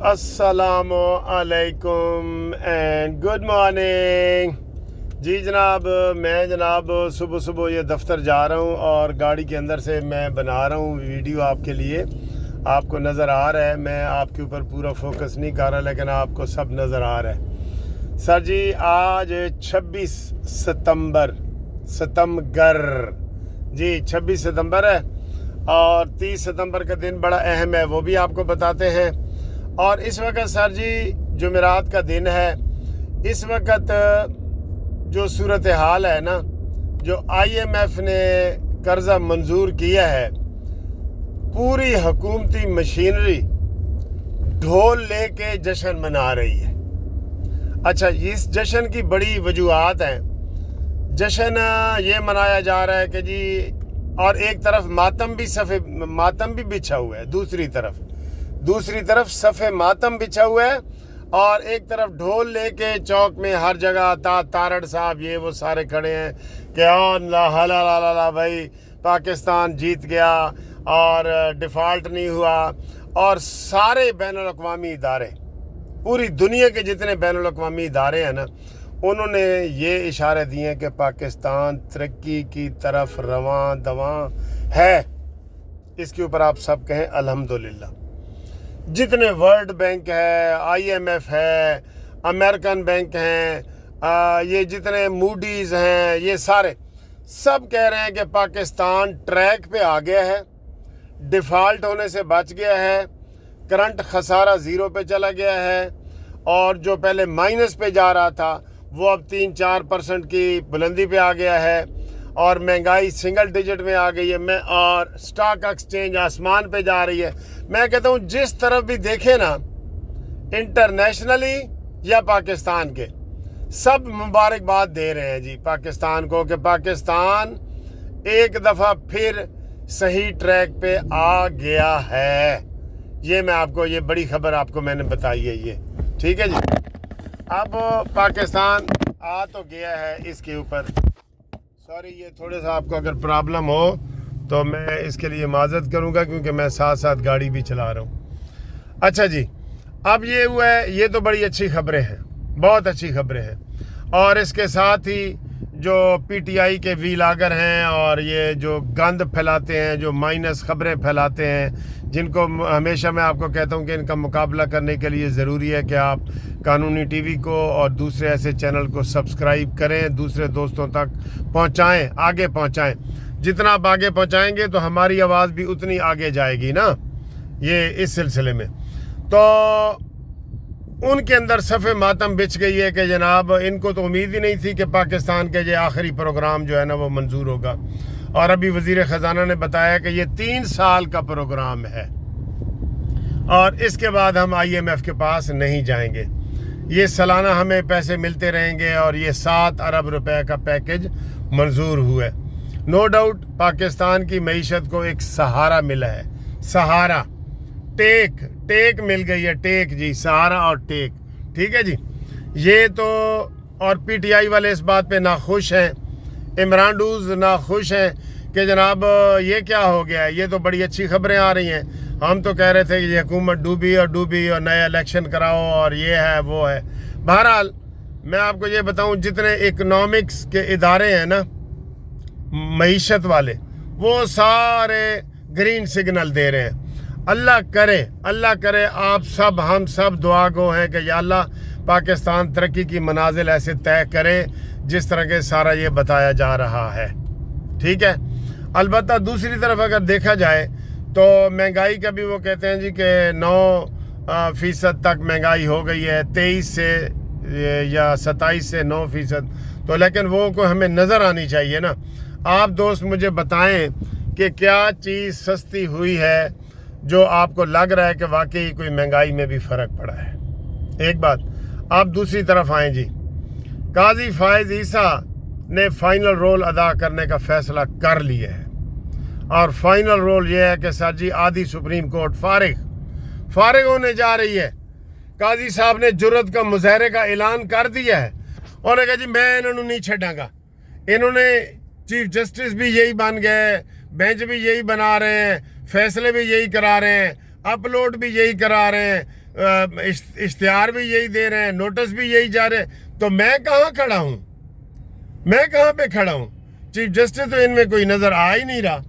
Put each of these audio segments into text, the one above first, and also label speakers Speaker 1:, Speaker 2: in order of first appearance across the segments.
Speaker 1: السلام علیکم and good morning جی جناب. میں جناب صبح یہ دفتر جا رہا ہوں اور گاڑی کے اندر سے میں بنا رہا ہوں ویڈیو آپ کے لیے. آپ کو نظر آ رہا ہے, میں آپ کے اوپر پورا فوکس نہیں کر رہا لیکن آپ کو سب نظر آ رہا ہے. سر جی آج 26 ستمبر جی 26 ستمبر ہے اور 30 ستمبر کا دن بڑا اہم ہے, وہ بھی آپ کو بتاتے ہیں. اور اس وقت سر جی جمعرات کا دن ہے. اس وقت جو صورتحال ہے نا, جو آئی ایم ایف نے قرضہ منظور کیا ہے, پوری حکومتی مشینری ڈھول لے کے جشن منا رہی ہے. اچھا, اس جشن کی بڑی وجوہات ہیں. جشن یہ منایا جا رہا ہے کہ جی, اور ایک طرف ماتم بھی بچھا ہوا ہے, دوسری طرف صفِ ماتم بچھا ہوا ہے, اور ایک طرف ڈھول لے کے چوک میں ہر جگہ تارڑ صاحب یہ وہ سارے کھڑے ہیں کہ لا بھائی پاکستان جیت گیا اور ڈیفالٹ نہیں ہوا. اور سارے بین الاقوامی ادارے, پوری دنیا کے جتنے بین الاقوامی ادارے ہیں نا, انہوں نے یہ اشارے دیے ہیں کہ پاکستان ترقی کی طرف رواں دواں ہے. اس کے اوپر آپ سب کہیں الحمدللہ. جتنے ورلڈ بینک ہے, آئی ایم ایف ہے, امریکن بینک ہیں, یہ جتنے موڈیز ہیں, یہ سب کہہ رہے ہیں کہ پاکستان ٹریک پہ آ گیا ہے, ڈیفالٹ ہونے سے بچ گیا ہے, کرنٹ خسارہ 0 پہ چلا گیا ہے, اور جو پہلے مائنس پہ جا رہا تھا وہ اب 3-4% کی بلندی پہ آ گیا ہے, اور مہنگائی سنگل ڈیجٹ میں آ گئی ہے, اور سٹاک ایکسچینج آسمان پہ جا رہی ہے. میں کہتا ہوں جس طرف بھی دیکھیں نا, انٹرنیشنلی یا پاکستان کے, سب مبارکباد دے رہے ہیں جی پاکستان کو کہ پاکستان ایک دفعہ پھر صحیح ٹریک پہ آ گیا ہے. یہ میں آپ کو, یہ بڑی خبر آپ کو میں نے بتائی ہے یہ, ٹھیک ہے جی. اب پاکستان آ تو گیا ہے. اس کے اوپر سوری, یہ تھوڑے سا آپ کو اگر پرابلم ہو تو میں اس کے لیے معذرت کروں گا کیونکہ میں ساتھ گاڑی بھی چلا رہا ہوں. اچھا جی, اب یہ ہوا ہے, یہ تو بڑی اچھی خبریں ہیں, بہت اچھی خبریں ہیں. اور اس کے ساتھ ہی جو پی ٹی آئی کے ویلاگر ہیں اور یہ جو گند پھیلاتے ہیں, جو مائنس خبریں پھیلاتے ہیں, جن کو ہمیشہ میں آپ کو کہتا ہوں کہ ان کا مقابلہ کرنے کے لیے ضروری ہے کہ آپ قانونی ٹی وی کو اور دوسرے ایسے چینل کو سبسکرائب کریں, دوسرے دوستوں تک پہنچائیں, آگے پہنچائیں. جتنا آپ آگے پہنچائیں گے تو ہماری آواز بھی اتنی آگے جائے گی نا. یہ اس سلسلے میں تو ان کے اندر صفِ ماتم بچھ گئی ہے کہ جناب ان کو تو امید ہی نہیں تھی کہ پاکستان کے یہ آخری پروگرام جو ہے نا وہ منظور ہوگا. اور ابھی وزیر خزانہ نے بتایا کہ یہ 3 سال کا پروگرام ہے اور اس کے بعد ہم آئی ایم ایف کے پاس نہیں جائیں گے. یہ سالانہ ہمیں پیسے ملتے رہیں گے اور یہ 7 ارب روپے کا پیکج منظور ہوا ہے. نو ڈاؤٹ پاکستان کی معیشت کو ایک سہارا ملا ہے, سہارا, ٹیک مل گئی ہے, ٹیک جی, سہارا اور ٹیک, ٹھیک ہے جی. یہ تو, اور پی ٹی آئی والے اس بات پہ ناخوش ہیں, عمران ڈوز ناخوش ہیں کہ جناب یہ کیا ہو گیا ہے. یہ تو بڑی اچھی خبریں آ رہی ہیں, ہم تو کہہ رہے تھے کہ یہ حکومت ڈوبی اور نیا الیکشن کراؤ اور یہ ہے وہ ہے. بہرحال میں آپ کو یہ بتاؤں, جتنے اکنامکس کے ادارے ہیں نا, معیشت والے, وہ سارے گرین سگنل دے رہے ہیں. اللہ کرے آپ سب, ہم سب دعا گو ہیں کہ یا اللہ پاکستان ترقی کی منازل ایسے طے کرے جس طرح کے سارا یہ بتایا جا رہا ہے, ٹھیک ہے. البتہ دوسری طرف اگر دیکھا جائے تو مہنگائی کا بھی وہ کہتے ہیں جی کہ 9% تک مہنگائی ہو گئی ہے, 23 سے یا 27 سے 9%. تو لیکن وہ کو ہمیں نظر آنی چاہیے نا. آپ دوست مجھے بتائیں کہ کیا چیز سستی ہوئی ہے جو آپ کو لگ رہا ہے کہ واقعی کوئی مہنگائی میں بھی فرق پڑا ہے. ایک بات. آپ دوسری طرف آئیں جی, قاضی فائز عیسیٰ نے فائنل رول ادا کرنے کا فیصلہ کر لیا ہے, اور فائنل رول یہ ہے کہ سر جی آدھی سپریم کورٹ فارغ ہونے جا رہی ہے. قاضی صاحب نے جرت کا مظاہرے کا اعلان کر دیا ہے, انہوں نے کہا جی میں انہوں نے نہیں چھڑاں گا. انہوں نے چیف جسٹس بھی یہی بن گئے, بینچ بھی یہی بنا رہے ہیں, فیصلے بھی یہی کرا رہے ہیں, اپلوڈ بھی یہی کرا رہے ہیں, اشتہار بھی یہی دے رہے ہیں, نوٹس بھی یہی جا رہے ہیں, تو میں کہاں کھڑا ہوں, میں کہاں پہ کھڑا ہوں؟ چیف جسٹس تو ان میں کوئی نظر آ ہی نہیں رہا.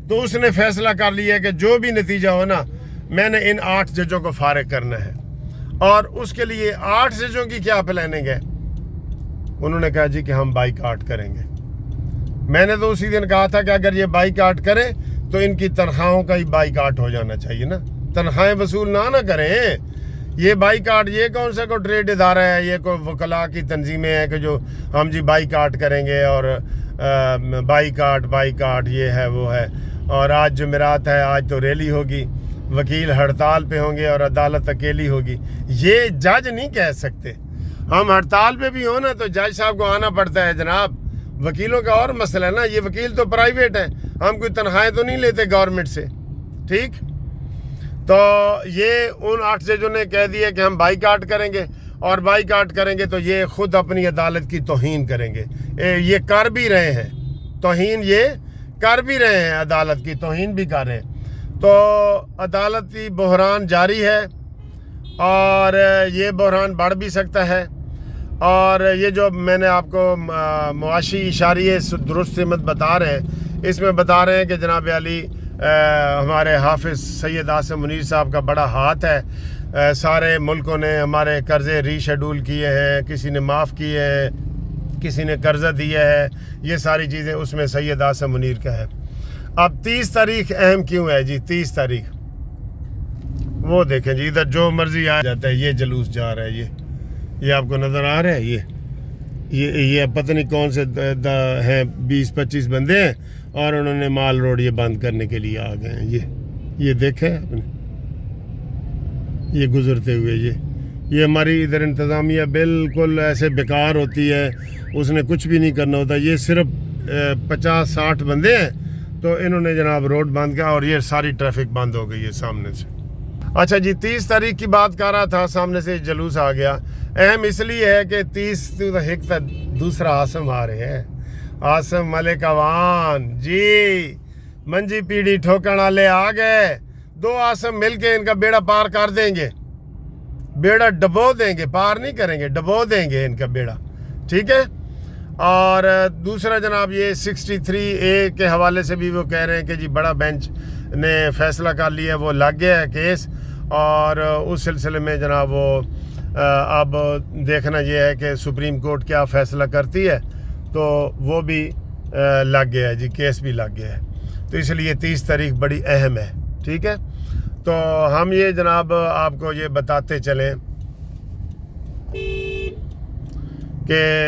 Speaker 1: تو اس نے فیصلہ کر لیا کہ جو بھی نتیجہ ہو نا, میں نے ان 8 ججوں کو فارغ کرنا ہے. اور اس کے لیے 8 ججوں کی کیا پلاننگ ہے؟ انہوں نے کہا جی کہ ہم بائیکاٹ کریں گے. میں نے تو اسی دن کہا تھا کہ اگر یہ بائیکاٹ کریں تو ان کی تنخواہوں کا ہی بائیکاٹ ہو جانا چاہیے نا, تنخواہیں وصول نہ کریں. یہ بائیکاٹ, یہ کون سا کوئی ٹریڈ ادارہ ہے, یہ کوئی وکلاء کی تنظیمیں ہیں کہ جو ہم جی بائیکاٹ کریں گے اور بائیکاٹ یہ ہے وہ ہے. اور آج جمعرات ہے, آج تو ریلی ہوگی, وکیل ہڑتال پہ ہوں گے اور عدالت اکیلی ہوگی. یہ جج نہیں کہہ سکتے. ہم ہڑتال پہ بھی ہوں نا تو جج صاحب کو آنا پڑتا ہے جناب. وکیلوں کا اور مسئلہ ہے نا, یہ وکیل تو پرائیویٹ ہے, ہم کوئی تنخواہیں تو نہیں لیتے گورنمنٹ سے. ٹھیک, تو یہ ان 8 ججوں نے کہہ دیا کہ ہم بائیکاٹ کریں گے, اور بائیکاٹ کریں گے تو یہ خود اپنی عدالت کی توہین کریں گے. یہ کر بھی رہے ہیں توہین, یہ کر بھی رہے ہیں, عدالت کی توہین بھی کر رہے ہیں. تو عدالتی بحران جاری ہے اور یہ بحران بڑھ بھی سکتا ہے. اور یہ جو میں نے آپ کو معاشی اشاریے درست سمت بتا رہے ہیں, اس میں بتا رہے ہیں کہ جناب علی ہمارے حافظ سید عاصم منیر صاحب کا بڑا ہاتھ ہے. سارے ملکوں نے ہمارے قرضے ری شیڈول کیے ہیں, کسی نے معاف کیے ہیں, کسی نے قرضہ دیا ہے, یہ ساری چیزیں اس میں سید عاصم منیر کا ہے. اب 30 تاریخ اہم کیوں ہے جی؟ 30 تاریخ وہ دیکھیں جی, ادھر جو مرضی آ جاتا ہے, یہ جلوس جا رہا ہے, یہ آپ کو نظر آ رہا ہے. یہ پتہ نہیں کون سے ہیں, 20-25 بندے ہیں اور انہوں نے مال روڈ یہ بند کرنے کے لیے آ گئے ہیں. یہ دیکھیں آپ نے, یہ گزرتے ہوئے, یہ ہماری ادھر انتظامیہ بالکل ایسے بیکار ہوتی ہے, اس نے کچھ بھی نہیں کرنا ہوتا. یہ صرف 50-60 بندے ہیں تو انہوں نے جناب روڈ بند کیا اور یہ ساری ٹریفک بند ہو گئی ہے سامنے سے. اچھا جی, 30 تاریخ کی بات کر رہا تھا, سامنے سے جلوس آ گیا. اہم اس لیے ہے کہ 30 دوسرا عاصم آ رہے ہیں, عاصم ملک اوان جی, منجی پیڑھی ٹھوکن والے آ گئے. 2 عاصم مل کے ان کا بیڑا پار کر دیں گے, بیڑا ڈبو دیں گے, پار نہیں کریں گے, ڈبو دیں گے ان کا بیڑا. ٹھیک ہے. اور دوسرا جناب یہ 63A کے حوالے سے بھی وہ کہہ رہے ہیں کہ جی بڑا بینچ نے فیصلہ کر لیا, وہ لگ گیا ہے کیس, اور اس سلسلے میں جناب وہ اب دیکھنا یہ ہے کہ سپریم کورٹ کیا فیصلہ کرتی ہے. تو وہ بھی لگ گیا ہے جی, کیس بھی لگ گیا ہے. تو اس لیے 30 تاریخ بڑی اہم ہے. ٹھیک ہے. تو ہم یہ جناب آپ کو یہ بتاتے چلیں کہ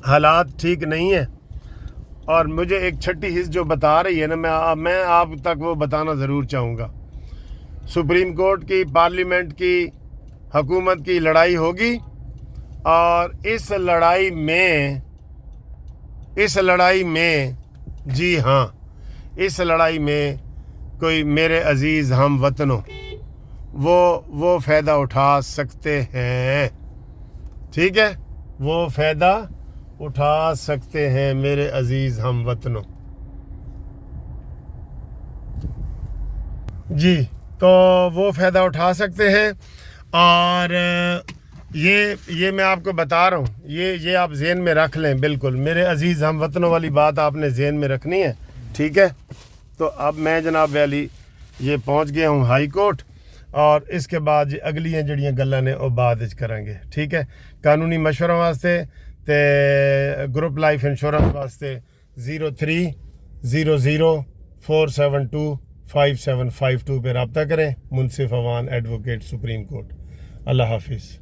Speaker 1: حالات ٹھیک نہیں ہیں, اور مجھے ایک چھٹی حص جو بتا رہی ہے نا, میں آپ تک وہ بتانا ضرور چاہوں گا. سپریم کورٹ کی, پارلیمنٹ کی, حکومت کی لڑائی ہوگی, اور اس لڑائی میں جی ہاں, اس لڑائی میں کوئی میرے عزیز ہم وطنوں وہ فائدہ اٹھا سکتے ہیں. ٹھیک ہے, وہ فائدہ اٹھا سکتے ہیں میرے عزیز ہم وطنوں جی. تو وہ فائدہ اٹھا سکتے ہیں, اور یہ میں آپ کو بتا رہا ہوں, یہ آپ ذہن میں رکھ لیں. بالکل میرے عزیز ہم وطنوں والی بات آپ نے ذہن میں رکھنی ہے. ٹھیک ہے. تو اب میں جناب علی یہ پہنچ گیا ہوں ہائی کورٹ, اور اس کے بعد اگلیاں جڑیاں گلاں نے وہ بعد وچ کریں گے. ٹھیک ہے. قانونی مشورہ واسطے تے گروپ لائف انشورنس واسطے 030047255752 پہ رابطہ کریں. منصف اوان ایڈوکیٹ, سپریم کورٹ. اللہ حافظ.